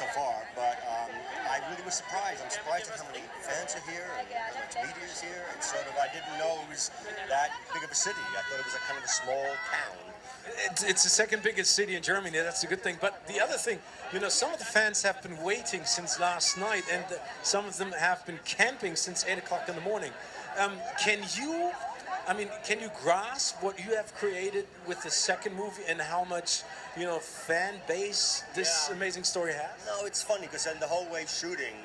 so far, but I really was surprised. I'm surprised at how many fans are here and how much media is here. And sort of, I didn't know it was that big of a city. I thought it was a kind of a small town. It's the second biggest city in Germany. That's a good thing. But the other thing, you know, some of the fans have been waiting since last night, and some of them have been camping since 8 o'clock in the morning. Can you grasp what you have created with the second movie and how much, you know, fan base this amazing story has? No, it's funny because the whole way shooting,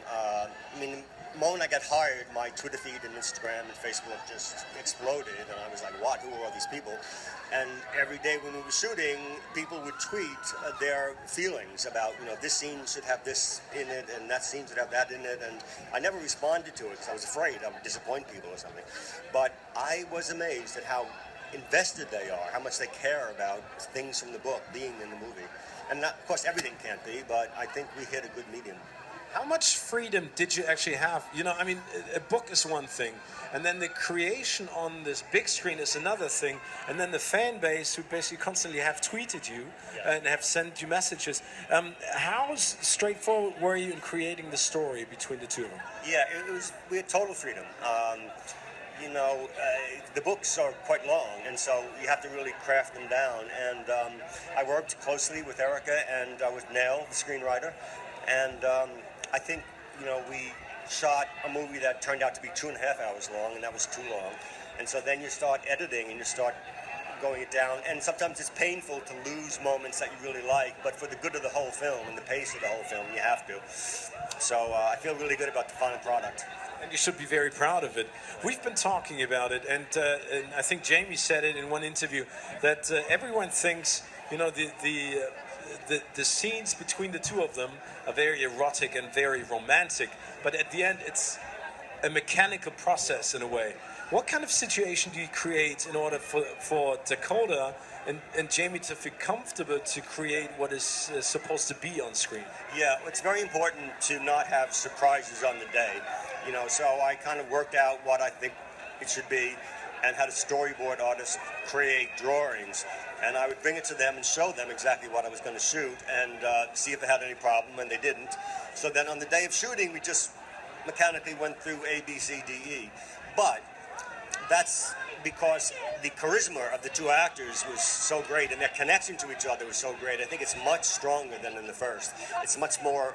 the moment I got hired, my Twitter feed and Instagram and Facebook just exploded, and I was like, what? Who are all these people? And every day when we were shooting, people would tweet their feelings about, you know, this scene should have this in it, and that scene should have that in it, and I never responded to it because I was afraid I would disappoint people or something. But I was amazed at how invested they are, how much they care about things from the book being in the movie. And of course, everything can't be, but I think we hit a good medium. How much freedom did you actually have? You know, I mean, a book is one thing, and then the creation on this big screen is another thing, and then the fan base who basically constantly have tweeted you and have sent you messages. How straightforward were you in creating the story between the two of them? Yeah, we had total freedom. The books are quite long, and so you have to really craft them down. And I worked closely with Erica and with Nell, the screenwriter, and I think, you know, we shot a movie that turned out to be 2.5 hours long, and that was too long. And so then you start editing and you start going it down, and sometimes it's painful to lose moments that you really like, but for the good of the whole film and the pace of the whole film, you have to. So I feel really good about the final product. And you should be very proud of it. We've been talking about it, and I think Jamie said it in one interview, that everyone thinks, you know, the scenes between the two of them are very erotic and very romantic, but at the end it's a mechanical process in a way. What kind of situation do you create in order for Dakota and Jamie to feel comfortable to create what is supposed to be on screen? Yeah, it's very important to not have surprises on the day. You know, so I kind of worked out what I think it should be and had a storyboard artist create drawings, and I would bring it to them and show them exactly what I was going to shoot and see if they had any problem, and they didn't. So then on the day of shooting, we just mechanically went through A, B, C, D, E. But that's because the charisma of the two actors was so great, and their connection to each other was so great. I think it's much stronger than in the first. It's much more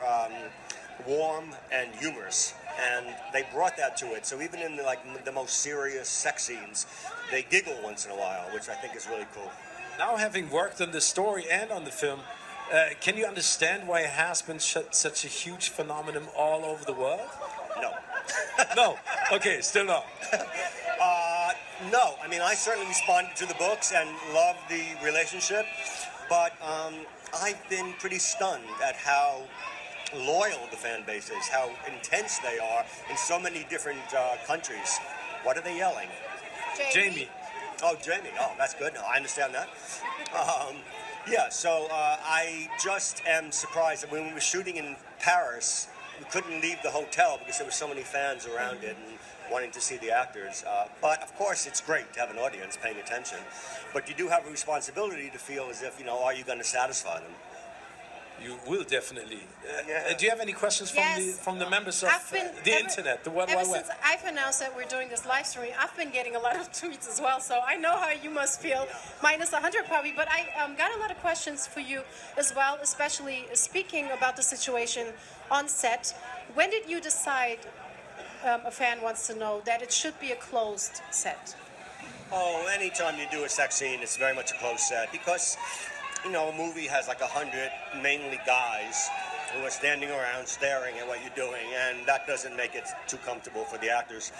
warm and humorous, and they brought that to it. So even in the most serious sex scenes, they giggle once in a while, which I think is really cool. Now, having worked on the story and on the film, can you understand why it has been such a huge phenomenon all over the world? No. No? Okay, still no. No. I mean, I certainly responded to the books and loved the relationship, but I've been pretty stunned at how loyal the fan base is, how intense they are in so many different countries. What are they yelling? Jamie. Oh, Jamie. Oh, that's good. No, I understand that. Yeah, so I just am surprised that when we were shooting in Paris, we couldn't leave the hotel because there were so many fans around it and wanting to see the actors. But, of course, it's great to have an audience paying attention. But you do have a responsibility to feel as if, you know, are you going to satisfy them? You will definitely. Do you have any questions from the members of the internet, the World Wide Web? Ever since I've announced that we're doing this live streaming, I've been getting a lot of tweets as well, so I know how you must feel. Minus 100 probably, but I got a lot of questions for you as well, especially speaking about the situation on set. When did you decide, a fan wants to know, that it should be a closed set? Oh, anytime you do a sex scene, it's very much a closed set because, you know, a movie has like 100 mainly guys who are standing around staring at what you're doing, and that doesn't make it too comfortable for the actors.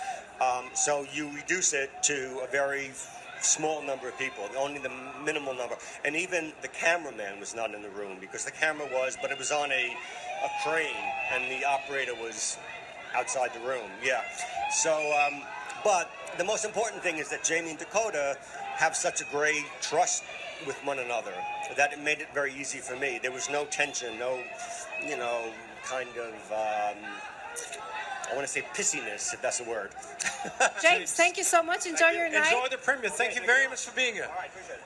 So you reduce it to a very small number of people, only the minimal number. And even the cameraman was not in the room because the camera was, but it was on a crane, and the operator was outside the room. Yeah. So, but the most important thing is that Jamie and Dakota have such a great trust with one another that it made it very easy for me. There was no tension, no, you know, kind of, I want to say pissiness, if that's a word. James, thank you so much. Enjoy your night. Enjoy the premiere. Thank you very much for being here. All right, appreciate it.